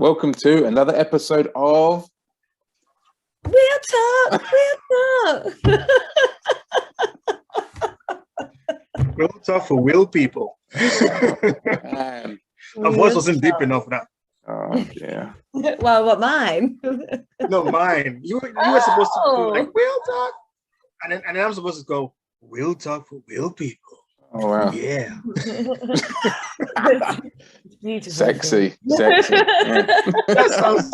welcome to another episode of Real Talk. Real Talk for real people. Man. My voice wasn't deep enough now. Oh yeah. Well, what mine? No, mine. You were supposed to do like real talk, and then I'm supposed to go real talk for real people. Oh wow. Yeah. Sexy. Yeah. That sounds.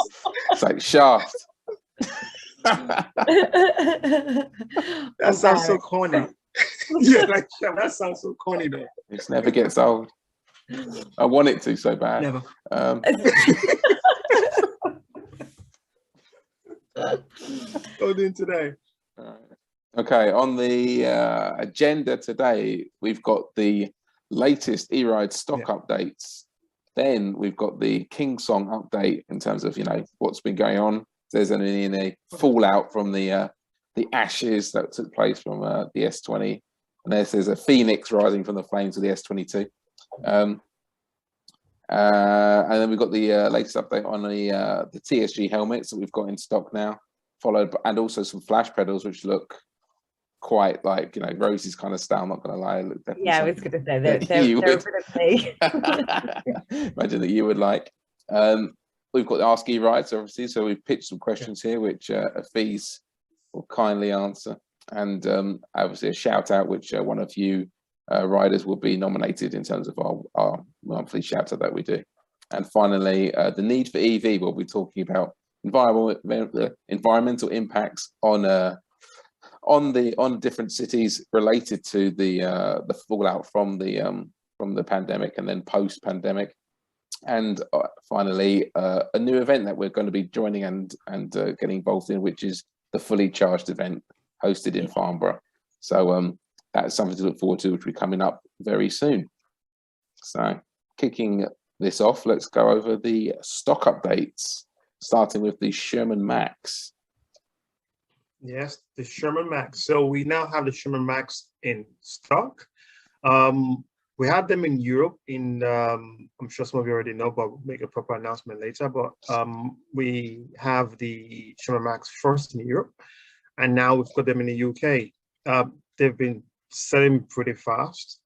It's like Shaft. That sounds so corny. Yeah, like that sounds so corny though. It never gets old. I want it to so bad. Never. Go in today. Okay, on the agenda today, we've got the latest e-ride stock updates. Then we've got the Kingsong update in terms of what's been going on. If there's any fallout from the ashes that took place from the S20, and there's a phoenix rising from the flames of the S22. And then we've got the latest update on the TSG helmets that we've got in stock now, and also some flash pedals which look quite like Rosie's kind of style. I'm not gonna lie. Yeah, I was gonna say they're a bit of me. Imagine that you would like. We've got the Ask E-Rides obviously, so we've pitched some questions here which Afiz will kindly answer, and obviously a shout out which one of you riders will be nominated in terms of our monthly shout out that we do. And finally, the need for EV. We'll be talking about environmental impacts on different cities related to the fallout from the pandemic and then post pandemic. And finally, a new event that we're going to be joining and getting involved in, which is the Fully Charged event hosted in Farnborough. So that's something to look forward to, which will be coming up very soon. So kicking this off, let's go over the stock updates, starting with the Sherman Max. Yes, the Sherman Max. So we now have the Sherman Max in stock. We had them in Europe I'm sure some of you already know, but we'll make a proper announcement later. But we have the Sherman Max first in Europe, and now we've got them in the UK. They've been selling pretty fast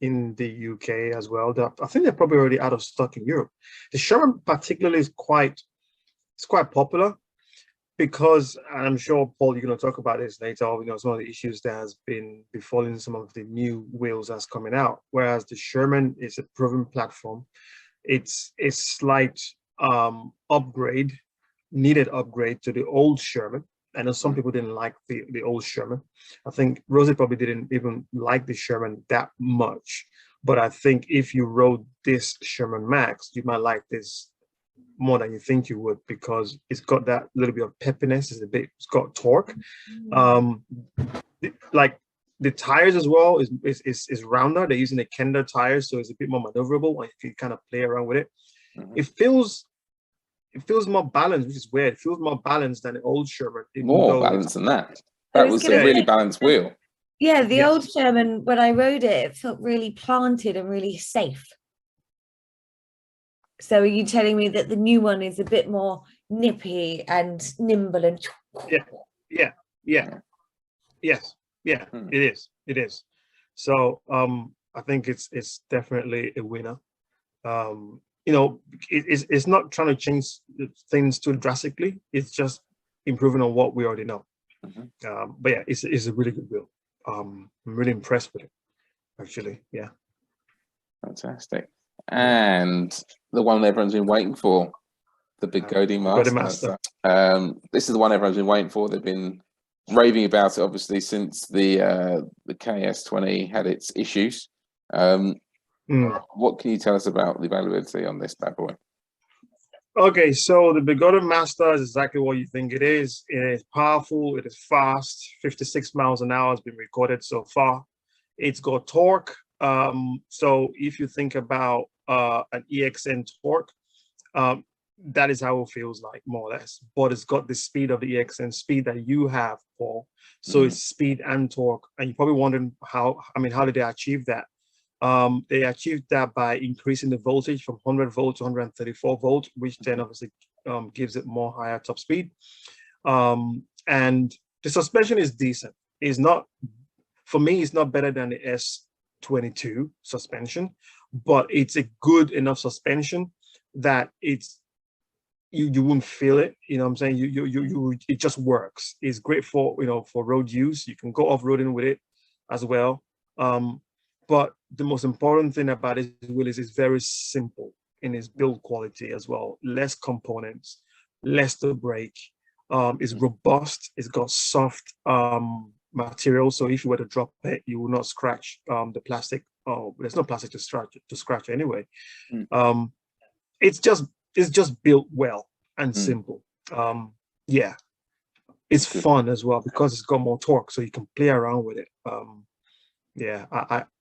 in the UK as well. I think they're probably already out of stock in Europe. The Sherman particularly is quite popular because, and I'm sure, Paul, you're going to talk about this later, some of the issues that has been befalling some of the new wheels that's coming out. Whereas the Sherman is a proven platform. It's a slight needed upgrade to the old Sherman. I know some people didn't like the old Sherman. I think Rosie probably didn't even like the Sherman that much. But I think if you rode this Sherman Max, you might like this more than you think you would, because it's got that little bit of peppiness. It's got torque. Like the tires as well is rounder. They're using the Kender tires, so it's a bit more maneuverable and you can kind of play around with it. It feels more balanced, which is weird. It feels more balanced than the old Sherman. More balanced than that. That was a really balanced wheel. Yeah, the old Sherman, when I rode it, it felt really planted and really safe. So are you telling me that the new one is a bit more nippy and nimble and It is. So I think it's definitely a winner. It's not trying to change things too drastically. It's just improving on what we already know. But yeah, it's a really good wheel. I'm really impressed with it, actually. Yeah. Fantastic. And the one everyone's been waiting for, the Begode Master. This is the one everyone's been waiting for. They've been raving about it, obviously, since the KS-20 had its issues. What can you tell us about the availability on this bad boy? Okay, so the Begode Master is exactly what you think it is. It is powerful, it is fast, 56 miles an hour has been recorded so far. It's got torque. So if you think about an EXN torque, that is how it feels like, more or less. But it's got the speed of the EXN speed that you have, Paul. So it's speed and torque. And you're probably wondering how did they achieve that? They achieved that by increasing the voltage from 100 volt to 134 volt, which then obviously gives it more higher top speed. And the suspension is decent. It's not, for me, it's not better than the S22 suspension, but it's a good enough suspension that it's you wouldn't feel it. You know what I'm saying? It just works. It's great for, you know, for road use. You can go off-roading with it as well. But the most important thing about it is it's very simple in its build quality as well. Less components, less to break. It's robust. It's got soft material, so if you were to drop it, you will not scratch the plastic. Oh, there's no plastic to scratch anyway. It's just built well and simple. Yeah, it's fun as well because it's got more torque, so you can play around with it. Yeah,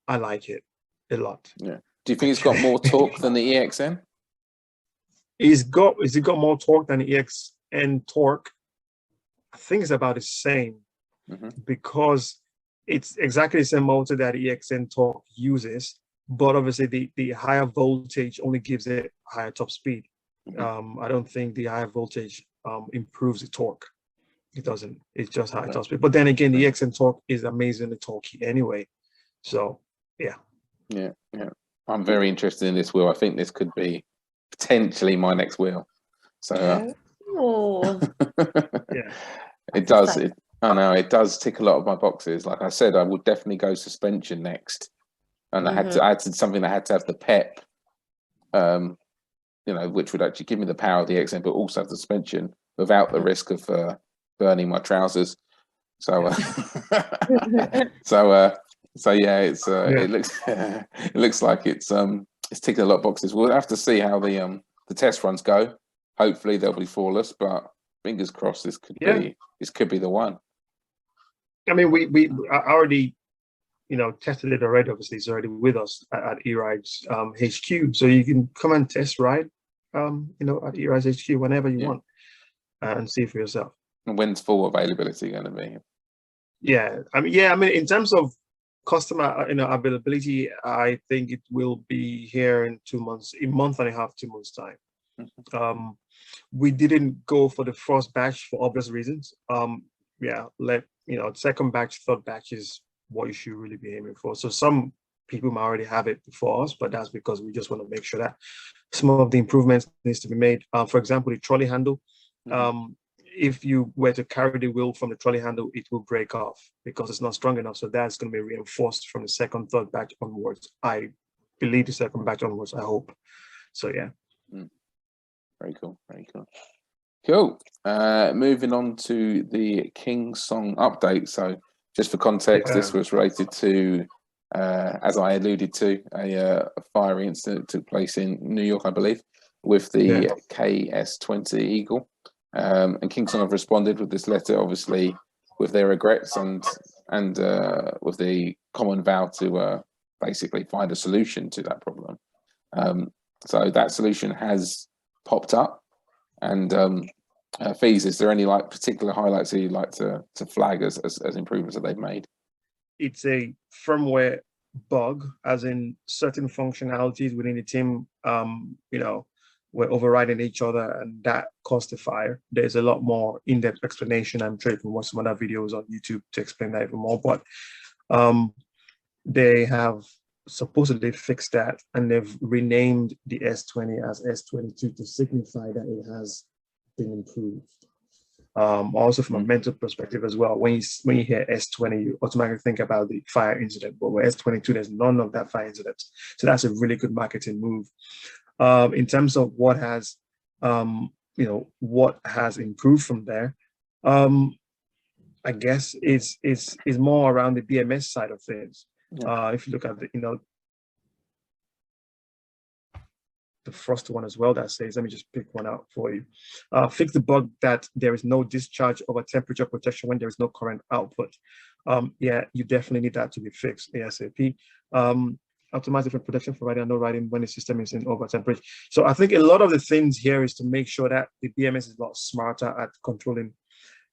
I like it a lot. Yeah. Do you think it's got more torque than the EXN? Has it got more torque than the EXN torque? I think it's about the same, because it's exactly the same motor that the EXN torque uses, but obviously the higher voltage only gives it higher top speed. I don't think the higher voltage improves the torque. It doesn't. It's just higher top speed. But then again, the EXN torque is amazingly torquey anyway. So yeah. Yeah. I'm very interested in this wheel. I think this could be potentially my next wheel. So yeah, it does. I know it does tick a lot of my boxes. Like I said, I would definitely go suspension next, and I had to add something that had to have the pep, you know, which would actually give me the power of the XM, but also have the suspension without the risk of burning my trousers. So, so yeah, it's it looks like it's ticking a lot of boxes. We'll have to see how the test runs go. Hopefully they'll be flawless, but fingers crossed this could be the one. I mean, we already, you know, tested it already. Obviously, it's already with us at e-Rides HQ, so you can come and test ride, you know, at e-Rides HQ whenever you want, and see for yourself. And when's full availability going to be? Yeah, I mean, in terms of customer, you know, availability, I think it will be here in 2 months, a month and a half, 2 months time. We didn't go for the first batch for obvious reasons. You know, second batch, third batch is what you should really be aiming for. So some people might already have it before us, but that's because we just want to make sure that some of the improvements needs to be made. For example, the trolley handle. If you were to carry the wheel from the trolley handle, it will break off because it's not strong enough. So that's going to be reinforced from the second, third batch onwards. I believe the second batch onwards, I hope. So yeah. Very cool. Very cool. Cool. Moving on to the Kingsong update. So just for context, this was related to, as I alluded to, a fire incident that took place in New York, I believe, with the KS-22 Eagle. And Kingsong have responded with this letter, obviously, with their regrets and with the common vow to basically find a solution to that problem. So that solution has popped up. And Fees, is there any like particular highlights that you'd like to flag as improvements that they've made? It's a firmware bug, as in certain functionalities within the team, you know, were overriding each other, and that caused the fire. There's a lot more in-depth explanation. I'm sure you can watch some other videos on YouTube to explain that even more, but they have supposedly fixed that, and they've renamed the S20 as S22 to signify that it has been improved. Also from a mental perspective as well, when you hear S20, you automatically think about the fire incident, but with S22, there's none of that fire incident. So that's a really good marketing move. In terms of what has, you know, what has improved from there, I guess it's more around the BMS side of things. If you look at the, you know, the first one as well that says, let me just pick one out for you. Fix the bug that there is no discharge over temperature protection when there is no current output. Yeah, you definitely need that to be fixed ASAP. Optimize different protection for riding and no riding when the system is in over temperature. So I think a lot of the things here is to make sure that the BMS is a lot smarter at controlling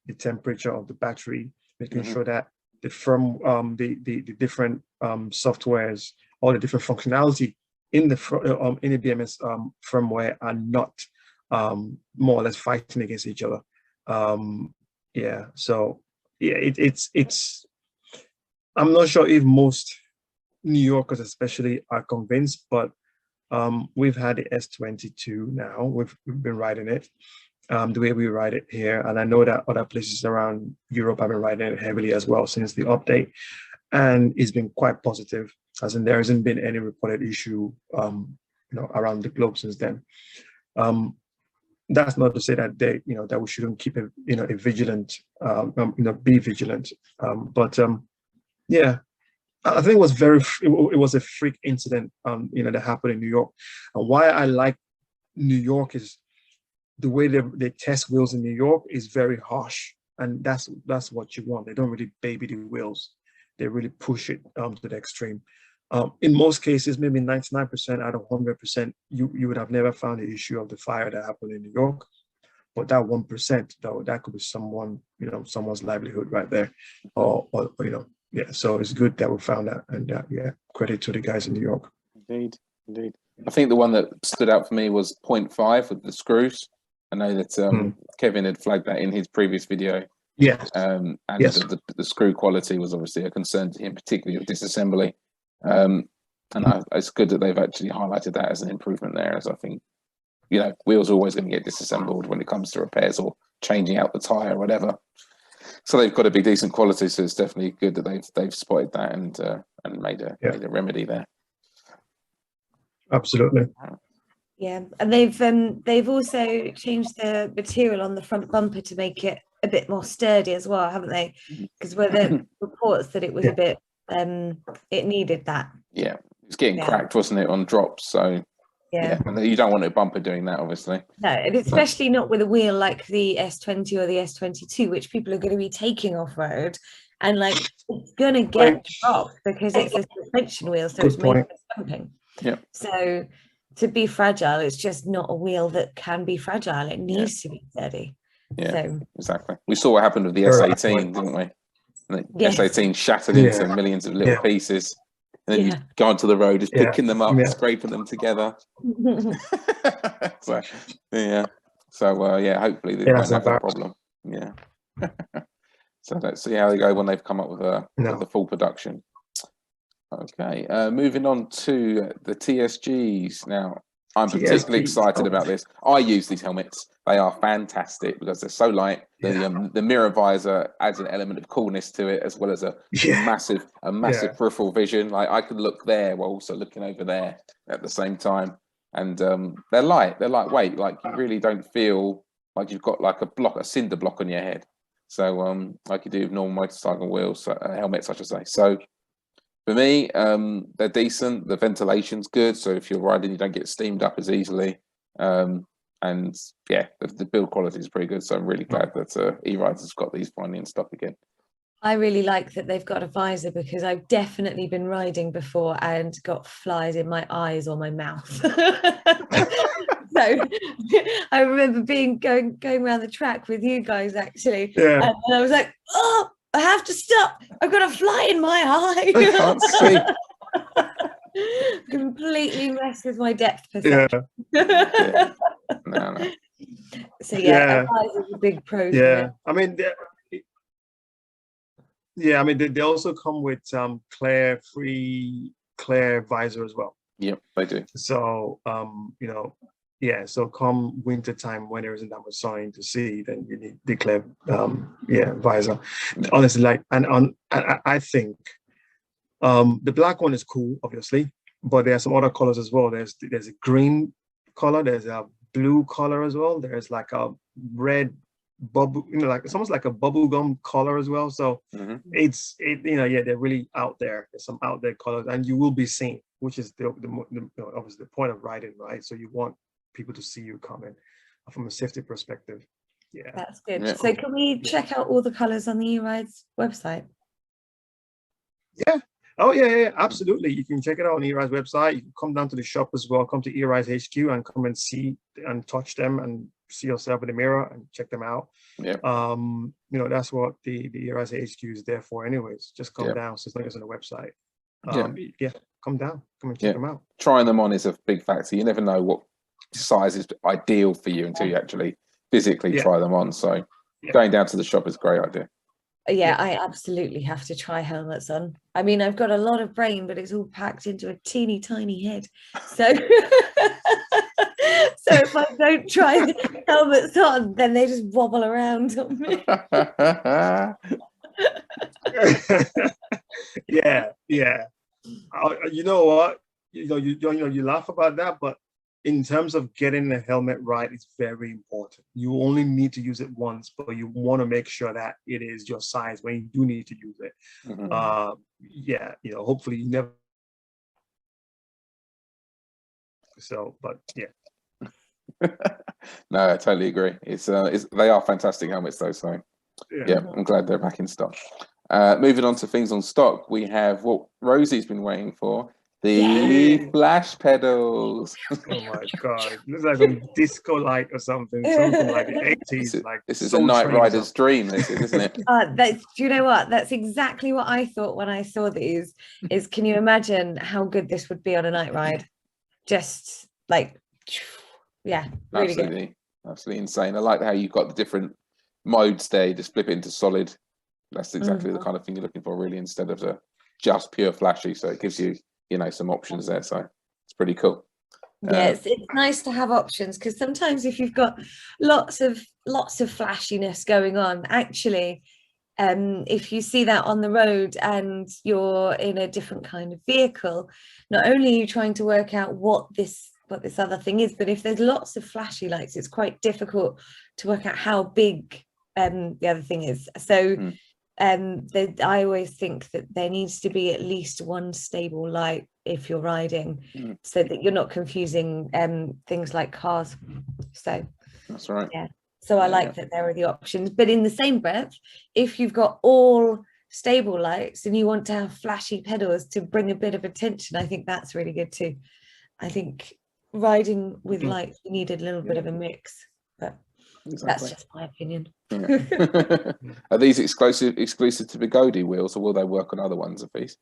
the temperature of the battery, making sure that the different softwares all the different functionality in the BMS firmware are not more or less fighting against each other. Yeah, so yeah, it's I'm not sure if most New Yorkers especially are convinced, but we've had the S22 now. We've been riding it the way we ride it here, and I know that other places around Europe have been riding it heavily as well since the update, and it's been quite positive, as in there hasn't been any reported issue around the globe since then. That's not to say that that we shouldn't keep a vigilant, be vigilant. Yeah, I think it was a freak incident, that happened in New York. And why I like New York is the way they test wheels in New York is very harsh, and that's what you want. They don't really baby the wheels; they really push it to the extreme. In most cases, maybe 99% out of 100%, you would have never found the issue of the fire that happened in New York. But that 1%, though, that could be someone's livelihood right there, or yeah. So it's good that we found that, and yeah, credit to the guys in New York. Indeed. I think the one that stood out for me was 0.5 with the screws. I know that Kevin had flagged that in his previous video. Yes. And yes. The screw quality was obviously a concern to him, particularly with disassembly. It's good that they've actually highlighted that as an improvement there, as I think, wheels are always going to get disassembled when it comes to repairs or changing out the tire or whatever. So they've got to be decent quality. So it's definitely good that they've spotted that and made a remedy there. Absolutely. Yeah, and they've also changed the material on the front bumper to make it a bit more sturdy as well, haven't they? Because were there reports that it was a bit it needed that. Yeah, it's getting cracked, wasn't it, on drops? So yeah, and you don't want a bumper doing that, obviously. No, and especially not with a wheel like the S20 or the S22, which people are going to be taking off road, and it's going to get dropped because it's a suspension wheel, so it's made for jumping. Yeah. So to be fragile, it's just not a wheel that can be fragile. It needs to be sturdy. Yeah, so, exactly. We saw what happened with the S18, didn't we? And the S18 shattered into millions of little pieces. And then you go onto the road, just picking them up, scraping them together. So, hopefully they won't have that problem. Yeah. So let's see how they go when they've come up with the full production. Okay, moving on to the TSGs. Now, I'm particularly excited about this. I use these helmets. They are fantastic because they're so light. The mirror visor adds an element of coolness to it, as well as a massive peripheral vision. I could look there while also looking over there at the same time. And they're light. They're lightweight. You really don't feel like you've got a cinder block on your head. So like you do with normal motorcycle wheels, helmets, I should say. So for me, they're decent. The ventilation's good, so if you're riding, you don't get steamed up as easily. And yeah, the build quality is pretty good. So I'm really glad that e-Rides has got these finally in stock again. I really like that they've got a visor, because I've definitely been riding before and got flies in my eyes or my mouth. So I remember going around the track with you guys actually, and I was like, oh, I have to stop. I've got a fly in my eye. I can't see. Completely messed with my depth perception. No. So eyes is a big pro. Yeah, I mean, they also come with free clear visor as well. Yep, they do. So so come winter time when there isn't that much sun to see, then you need the clear visor. Honestly, I think the black one is cool, obviously, but there are some other colors as well. There's a green color, there's a blue color as well, there's like a red bubble, it's almost like a bubble gum color as well. So they're really out there. There's some out there colors, and you will be seen, which is the obviously the point of riding, right? So you want people to see you coming from a safety perspective. Yeah, that's good. So can we check out all the colors on the e-Rides website? Absolutely. You can check it out on e-Rides website. You can come down to the shop as well. Come to e-Rides HQ and come and see and touch them and see yourself in the mirror and check them out. That's what the e-Rides HQ is there for anyways. Just come down, so it's not just on the website. come down, come and check them out. Trying them on is a big factor. You never know what size is ideal for you until you actually physically try them on. So going down to the shop is a great idea. Yeah, I absolutely have to try helmets on. I mean, I've got a lot of brain, but it's all packed into a teeny tiny head. So, so if I don't try the helmets on, then they just wobble around on me. Yeah. You know what? You laugh about that, but in terms of getting the helmet right, it's very important. You only need to use it once, but you want to make sure that it is your size when you do need to use it. Hopefully you never. So, but No, I totally agree. They are fantastic helmets though. So I'm glad they're back in stock. Moving on to things on stock, we have what Rosie's been waiting for. The flash pedals. Oh my god, looks like some disco light or something like the 80s. This is a night rider's dream, this is, isn't it? Do you know what? That's exactly what I thought when I saw these. Can you imagine how good this would be on a night ride? Just like, really absolutely insane. I like how you've got the different modes there. You just flip it into solid. That's exactly the kind of thing you're looking for, really, instead of the just pure flashy. So it gives you some options there, so it's pretty cool. It's nice to have options, because sometimes if you've got lots of flashiness going on, actually if you see that on the road and you're in a different kind of vehicle, not only are you trying to work out what this other thing is, but if there's lots of flashy lights, it's quite difficult to work out how big the other thing is. So I always think that there needs to be at least one stable light if you're riding, so that you're not confusing things like cars. So that's right. So I like that there are the options, but in the same breath, if you've got all stable lights and you want to have flashy pedals to bring a bit of attention, I think that's really good too. I think riding with lights, you need a little bit of a mix, but that's just my opinion. Are these exclusive to Begode wheels, or will they work on other ones of these?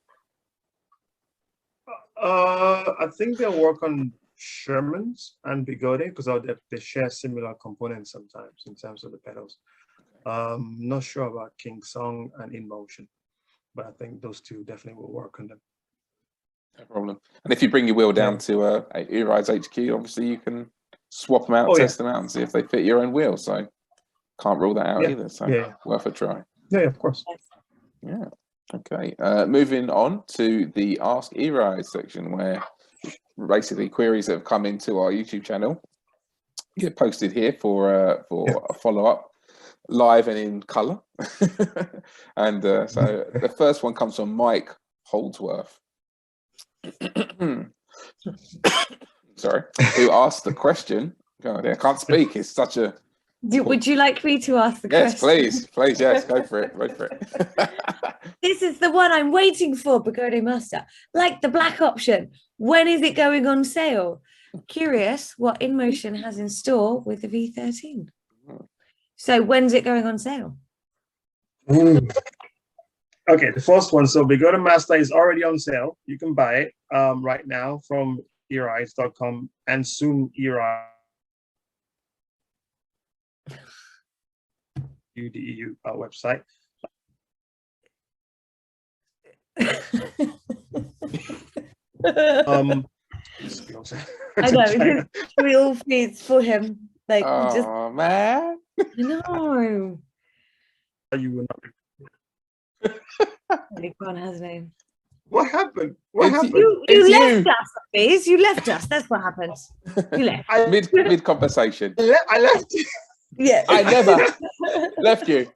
I think they'll work on Sherman's and Begode, because they share similar components sometimes in terms of the pedals. Not sure about Kingsong and InMotion, but I think those two definitely will work on them. No problem. And if you bring your wheel down to e-Rides HQ, obviously you can swap them out, test them out, and see if they fit your own wheel. So can't rule that out either. So worth a try. Yeah, of course. Yeah. Okay. Moving on to the Ask e-Ride section, where basically queries that have come into our YouTube channel get posted here for a follow-up, live and in color. And so the first one comes from Mike Holdsworth. Sorry, who asked the question? God, I can't speak. It's such a. Would you like me to ask the question? Yes, please. Yes, go for it. Go for it. This is the one I'm waiting for, Begode Master. Like the black option. When is it going on sale? Curious what InMotion has in store with the V13. So when's it going on sale? Okay, the first one. So Begode Master is already on sale. You can buy it right now from e-Rides.com, and soon e-Rides. The EU website. I know, we all feeds for him. Like, oh man, no. You will not. Go on, has a name. What happened? What happened? You left us, please. You left us. That's what happened. You left. Mid conversation. I left you. Yeah. I never left you.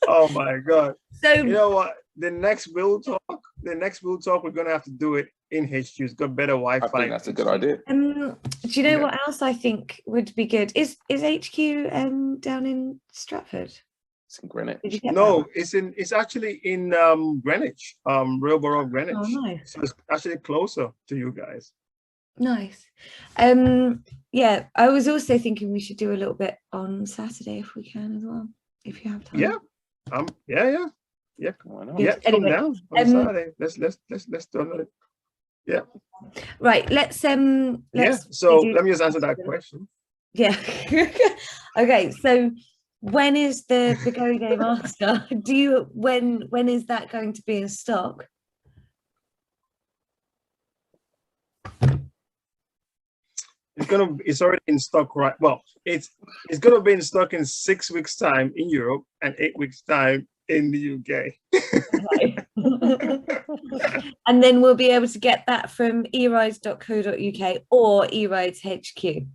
Oh my god. So you know what? The next Will Talk, we're gonna have to do it in HQ. It's got better Wi-Fi. I think that's a good idea. Do you know what else I think would be good? Is HQ down in Stratford? It's in Greenwich. No, it's actually in Greenwich, Real Borough of Greenwich. Oh, nice. So it's actually closer to you guys. Nice. Yeah, I was also thinking we should do a little bit on Saturday if we can as well, if you have time. Yeah. Yeah. Yeah, Why not? yeah. Come Anyway, down on Saturday. Let's do another. Yeah. Right. Let's Yeah. So let me just answer that question. Yeah. Okay. So when is the Begode Master? When is that going to be in stock? It's already in stock, right? Well, it's gonna be in stock in 6 weeks' time in Europe and 8 weeks' time in the UK. And then we'll be able to get that from erides.co.uk or eRides HQ.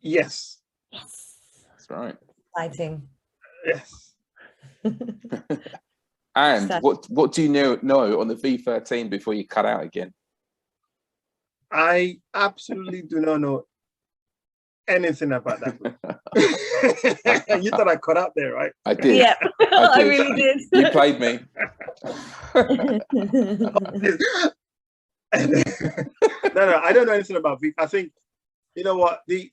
Yes. Yes. That's right. Exciting. Yes. And what do you know on the V13 before you cut out again? I absolutely do not know anything about that group. You thought I cut out there, right? I did. Yeah, I really did. You played me. No, I don't know anything about V. I think, you know what, the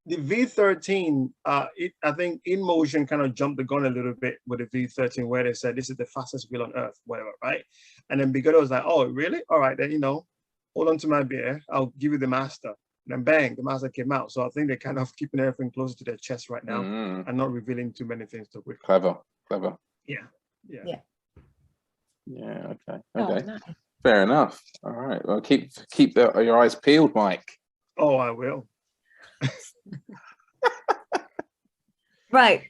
V13, I think InMotion kind of jumped the gun a little bit with the V13, where they said this is the fastest wheel on earth, whatever, right? And then Begode was like, oh, really? All right, then, hold on to my beer. I'll give you the Master. And then bang, the Master came out. So I think they're kind of keeping everything closer to their chest right now and not revealing too many things to quickly. Clever. Yeah. Okay. Oh, nice. Fair enough. All right. Well, keep your eyes peeled, Mike. Oh, I will. Right.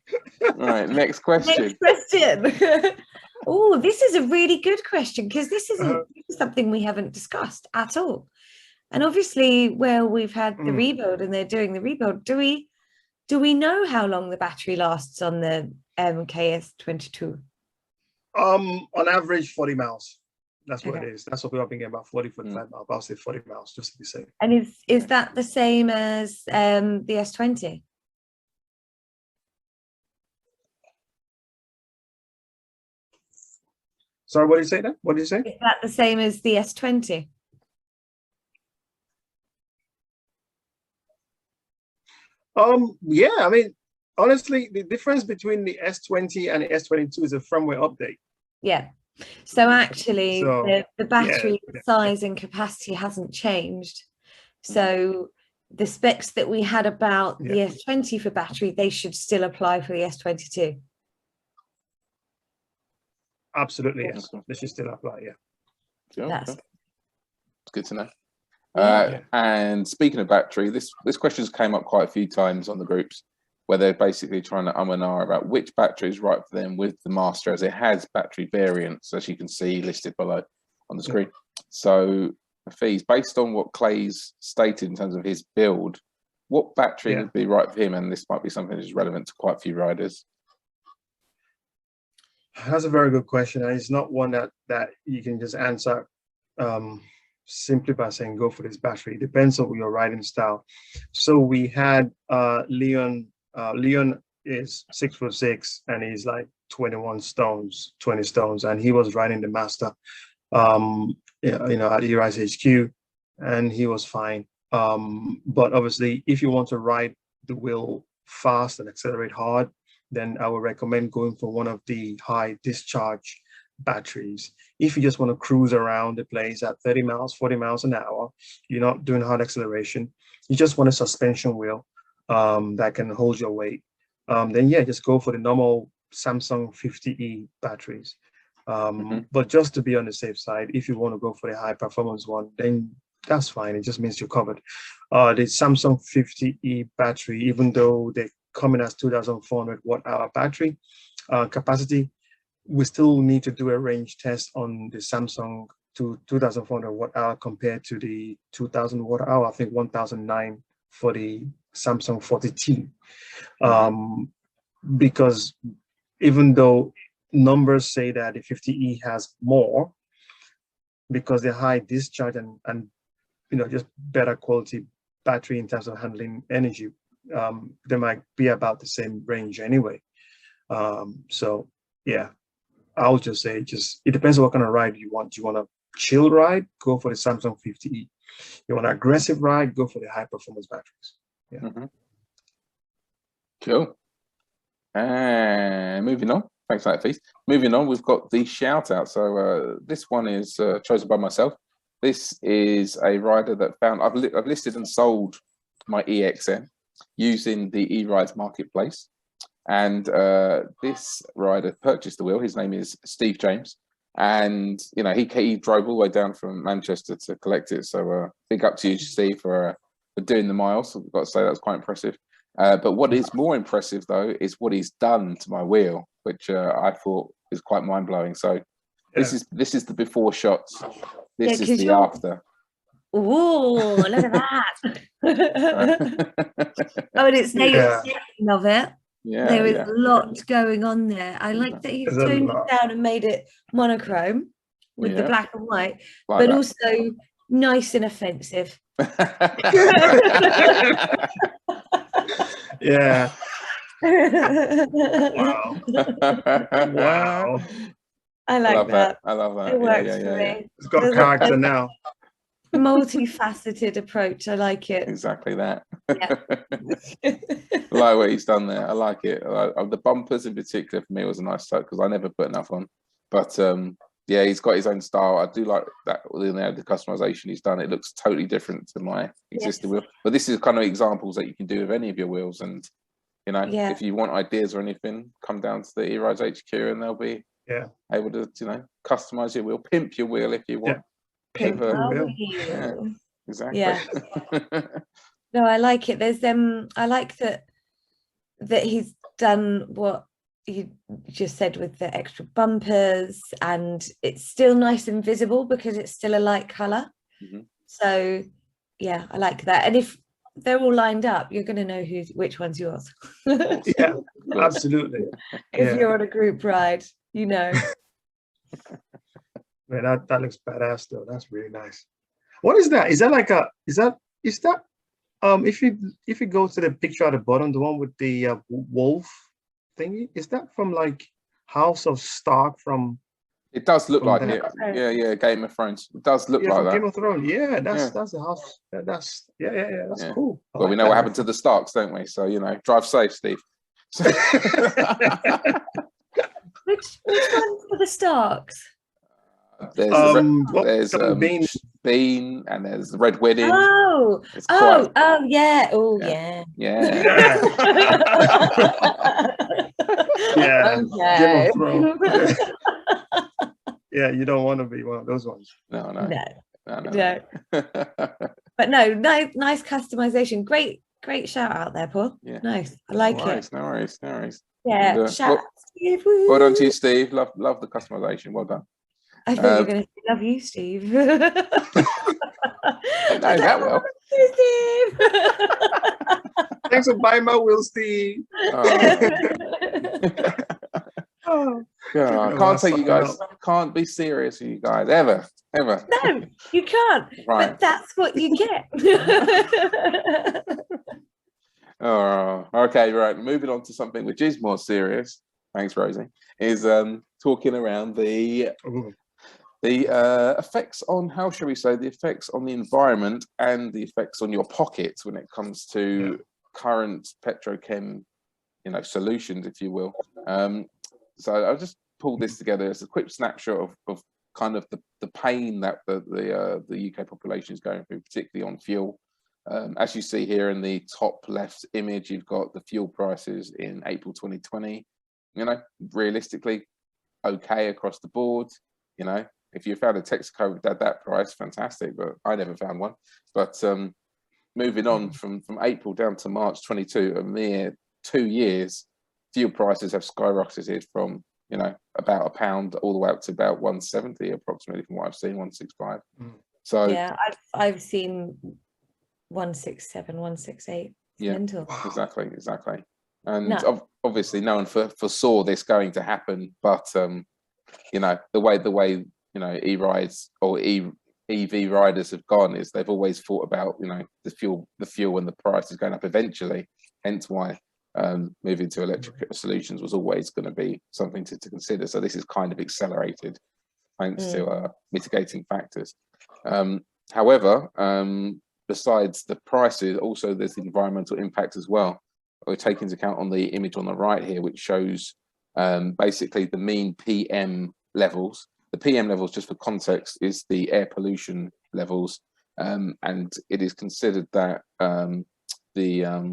Right. Next question. Oh, this is a really good question, because this is something we haven't discussed at all. And obviously, where we've had the rebuild and they're doing the rebuild, do we know how long the battery lasts on the KS-22? On average, 40 miles. That's what it is. That's what we're thinking about, 40, 45 miles. I'll say 40 miles just to be safe. And is that the same as the S20? Sorry, what did you say then? What did you say? Is that the same as the S20? Yeah, I mean, honestly, the difference between the S20 and the S22 is a firmware update. Yeah. So actually, the battery size and capacity hasn't changed. So the specs that we had about the S20 for battery, they should still apply for the S22. Absolutely, yes. They should still apply, Sure. It's good to know. And speaking of battery, this question's came up quite a few times on the groups, where they're basically trying to and ah about which battery is right for them with the Master, as it has battery variants, as you can see listed below on the screen. So, Fees, based on what Clay's stated in terms of his build, what battery would be right for him? And this might be something that's relevant to quite a few riders. That's a very good question, and it's not one that you can just answer simply by saying go for this battery. It depends on your riding style. So we had Leon. Leon is 6'6" and he's like 20 stones, and he was riding the Master, at eRides HQ, and he was fine. But obviously, if you want to ride the wheel fast and accelerate hard, then I would recommend going for one of the high discharge batteries. If you just want to cruise around the place at 30 miles, 40 miles an hour, you're not doing hard acceleration, you just want a suspension wheel that can hold your weight, then just go for the normal Samsung 50E batteries. But just to be on the safe side, if you want to go for the high performance one, then that's fine. It just means you're covered. The Samsung 50E battery, even though they come in as 2,400 watt-hour battery capacity, we still need to do a range test on the Samsung to 2,400 watt-hour compared to the 2,000 watt-hour, I think 1,009 for the Samsung 40T. Because even though numbers say that the 50E has more, because they're high discharge and just better quality battery in terms of handling energy, they might be about the same range anyway. So yeah, I'll just say it depends on what kind of ride you want. You want a chill ride, go for the Samsung 50E. You want an aggressive ride, go for the high performance batteries. Cool. And moving on, Thanks for that, Feast. Moving on, we've got the shout out. So this one is chosen by myself. This is a rider that found I've listed and sold my e-XCLUSIVE using the e-Rides marketplace, and this rider purchased the wheel. His name is Steve James, and you know he drove all the way down from Manchester to collect it. So big up to you, Steve, for doing the miles. I've got to say that's quite impressive. But what is more impressive though is what he's done to my wheel, which I thought is quite mind blowing. So this is the before shots. This is the after. Ooh, look at that! Oh, and it's native of it. Yeah, there is a lot going on there. I like that he's toned it down and made it monochrome with the black and white, like but that. Also nice and offensive. Yeah. Wow. Wow. I love that. I love that. It works for me. It's got character now. Multifaceted approach. I like it. Exactly that. Yeah. I like what he's done there. I like it. The bumpers in particular for me was a nice touch because I never put enough on. But yeah, he's got his own style. I do like that. The customization he's done, it looks totally different to my existing wheel. But this is kind of examples that you can do with any of your wheels. And you know, if you want ideas or anything, come down to the e-Rides HQ and they'll be able to, you know, customize your wheel, pimp your wheel if you want. Pimp your wheel. Exactly. Yeah. No, I like it. There's I like that he's done what you just said with the extra bumpers, and it's still nice and visible because it's still a light color. So yeah, I like that. And if they're all lined up, you're going to know which one's yours. Yeah, absolutely. If you're on a group ride, you know. Man, that looks badass though. That's really nice. What is that? Is that like is that if you go to the picture at the bottom, the one with the wolf thingy, is that from like House of Stark from? It does look like it. Yeah, Game of Thrones. It does look like that. Game of Thrones. Yeah, that's the house. That's that's cool. Well, we know what happened to the Starks, don't we? So you know, drive safe, Steve. Which one's for the Starks? There's Bean and there's the Red Wedding. Oh, yeah. Oh, yeah. Yeah. Okay. Yeah, you don't want to be one of those ones. No. But no, nice customization. Great shout out there, Paul. Yeah. Nice. I like it. No worries. Yeah. And, shout out, Steve. Well done to you, Steve. Love the customization. Well done. I thought you were going to say, love you, Steve. I know that well. Steve. Thanks for buying my wheel, Steve. Oh, God, I can't take you guys. Can't be serious with you guys ever. No, you can't. Right. But that's what you get. Oh, okay, right. Moving on to something which is more serious. Thanks, Rosie. Is talking around the effects on, how shall we say, the effects on the environment and the effects on your pockets when it comes to current petrochem, you know, solutions, if you will. So I'll just pull this together as a quick snapshot of kind of the pain that the UK population is going through, particularly on fuel. As you see here in the top left image, you've got the fuel prices in April 2020. You know, realistically, okay across the board. You know, if you found a Texaco at that price, fantastic, but I never found one. But moving on from April down to March 22, a mere 2 years, fuel prices have skyrocketed from, you know, about £1 all the way up to about 170 approximately, from what I've seen, 165. So yeah, I've seen 167, 168. Yeah, mental. Exactly. And obviously no one foresaw this going to happen, but you know, the way you know, e-rides or EV riders have gone is they've always thought about, you know, the fuel and the price is going up eventually, hence why moving to electric solutions was always going to be something to consider. So this is kind of accelerated thanks to mitigating factors. However, besides the prices, also there's the environmental impact as well. We take into account on the image on the right here, which shows basically the mean PM levels. The PM levels, just for context, is the air pollution levels, and it is considered that the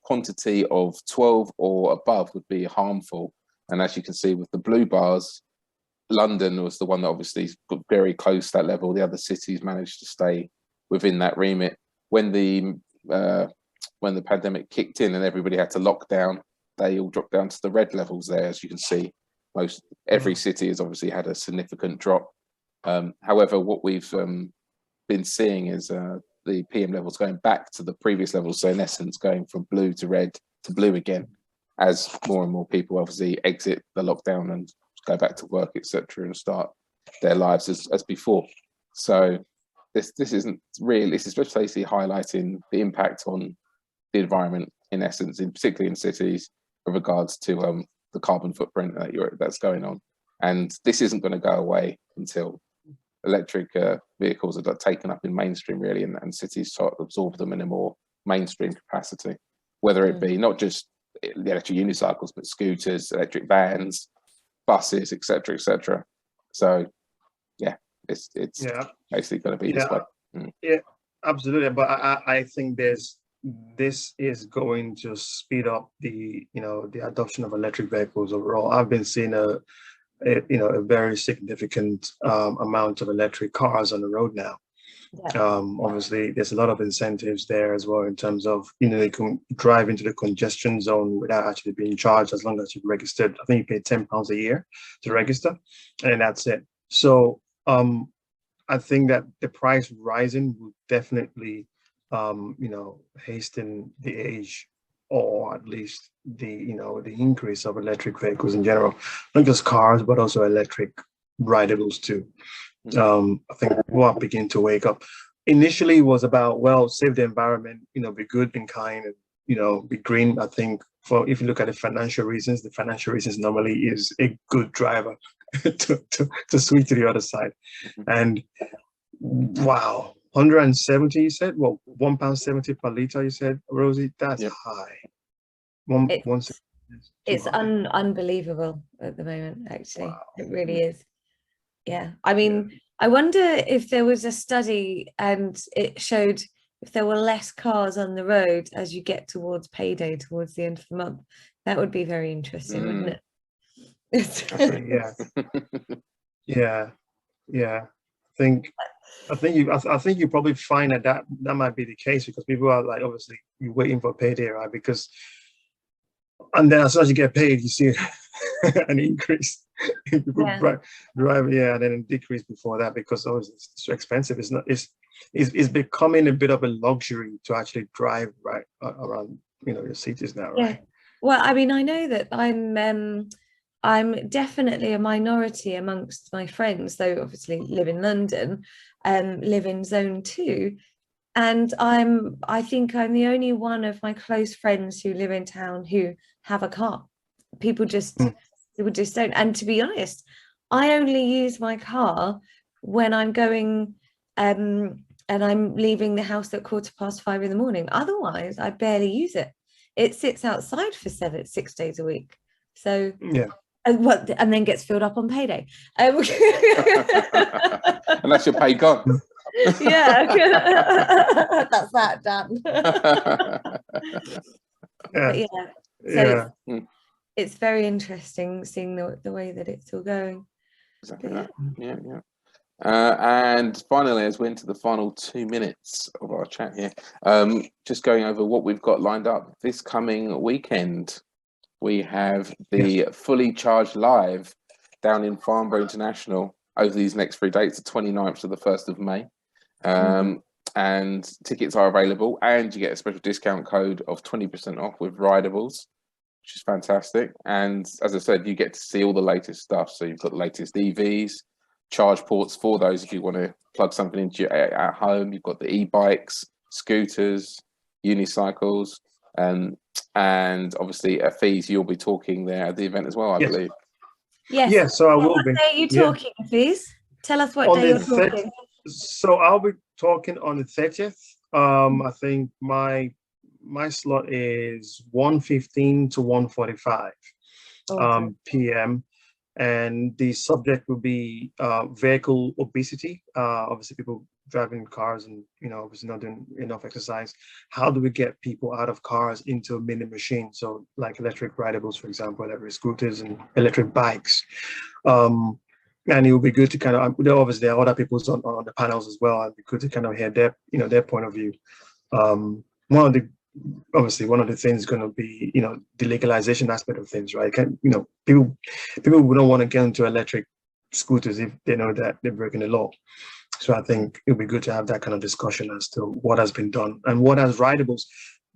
quantity of 12 or above would be harmful. And as you can see with the blue bars, London was the one that obviously got very close to that level. The other cities managed to stay within that remit. When the pandemic kicked in and everybody had to lock down, they all dropped down to the red levels there. As you can see, every city has obviously had a significant drop. However, what we've been seeing is the PM levels going back to the previous levels. So in essence, going from blue to red to blue again, as more and more people obviously exit the lockdown and go back to work, etc., and start their lives as before. So this isn't really, this is just basically highlighting the impact on the environment, in essence, particularly in cities, with regards to the carbon footprint that's going on. And this isn't going to go away until electric vehicles are taken up in mainstream, really, and cities start to absorb them in a more mainstream capacity, whether it be not just the electric unicycles, but scooters, electric vans, buses, etc., etc. So yeah, it's basically going to be this way. Yeah, absolutely. But I think this is going to speed up the adoption of electric vehicles overall. I've been seeing a very significant amount of electric cars on the road now. Yeah. Obviously, there's a lot of incentives there as well in terms of, you can drive into the congestion zone without actually being charged as long as you've registered. I think you pay £10 a year to register, and that's it. So I think that the price rising will definitely, hasten the age, or at least the increase of electric vehicles in general, not just cars, but also electric rideables too. I think people are beginning to wake up. Initially, it was about, well, save the environment, be good and kind, and be green. I think if you look at the financial reasons normally is a good driver to switch to the other side. And wow, 170, you said? Well, £1.70 per litre, you said, Rosie? That's high. It's unbelievable at the moment, actually. Wow. It really is. Yeah, I mean, I wonder if there was a study and it showed if there were less cars on the road as you get towards payday, towards the end of the month. That would be very interesting, wouldn't it? Yeah. I think you probably find that might be the case, because people are like, obviously you're waiting for payday, right? And then as soon as you get paid, you see an increase. Drive, and then a decrease before that, because it's so expensive. It's becoming a bit of a luxury to actually drive right around your cities now, right? Yeah. Well, I mean, I know that I'm definitely a minority amongst my friends, though obviously live in London, live in Zone 2. And I think I'm the only one of my close friends who live in town who have a car. People just don't. And to be honest, I only use my car when I'm going and I'm leaving the house at 5:15 in the morning. Otherwise, I barely use it. It sits outside for 6 days a week. So yeah. And then gets filled up on payday. Unless you're paid gone. Yeah. That's that, Dan. So it's very interesting seeing the way that it's all going. Exactly. Yeah. And finally, as we're into the final 2 minutes of our chat here, just going over what we've got lined up this coming weekend. We have the Fully Charged Live down in Farnborough International over these next 3 dates, the 29th to the 1st of May. And tickets are available, and you get a special discount code of 20% off with rideables, which is fantastic. And as I said, you get to see all the latest stuff. So you've got the latest EVs, charge ports for those if you want to plug something into at home. You've got the e-bikes, scooters, unicycles, and obviously fees. You'll be talking there at the event as well, I believe. Yes. Yeah, so I will be. What day are you talking, please? Tell us what day you're talking. So I'll be talking on the 30th. I think my slot is 1:15 to 1:45. Awesome. PM. And the subject will be vehicle obesity. Obviously, people driving cars and obviously not doing enough exercise. How do we get people out of cars into a mini machine? So like electric rideables, for example, electric scooters and electric bikes. And it would be good to kind of, obviously there are other people on the panels as well. It'd be good to kind of hear their point of view. One of the things is going to be, the legalization aspect of things, right? People wouldn't want to get into electric scooters if they know that they're breaking the law. So I think it would be good to have that kind of discussion as to what has been done and what has Rideables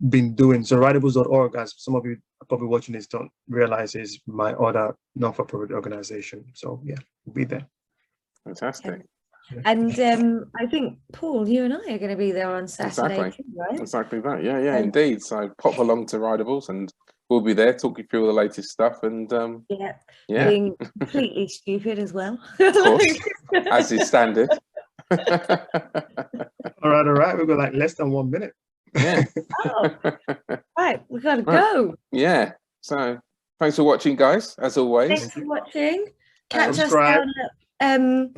been doing. So rideables.org, as some of you are probably watching this don't realize, is my other non-for-profit organization. So yeah, we'll be there. Fantastic. And I think, Paul, you and I are going to be there on Saturday, Exactly. too, right? Exactly that. Yeah, indeed. So pop along to Rideables and we'll be there, talk you through all the latest stuff. And Yeah, yeah, being completely stupid as well. of course, as is standard. All right. We've got like less than 1 minute. Yeah. Oh, right, we got to go. Yeah. So thanks for watching, guys, as always. Thanks for watching. Catch us Subscribe. down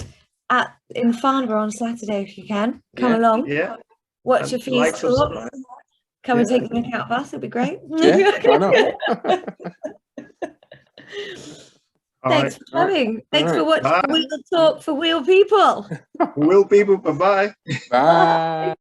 in Farnborough on Saturday if you can. Come along. Yeah. Watch a few Like, talk. subscribe. Come and take the mick out of us. It'd be great. Yeah, why not? Thanks for coming. Thanks for watching Bye. Wheel Talk for Wheel People. Will people, bye-bye. Bye.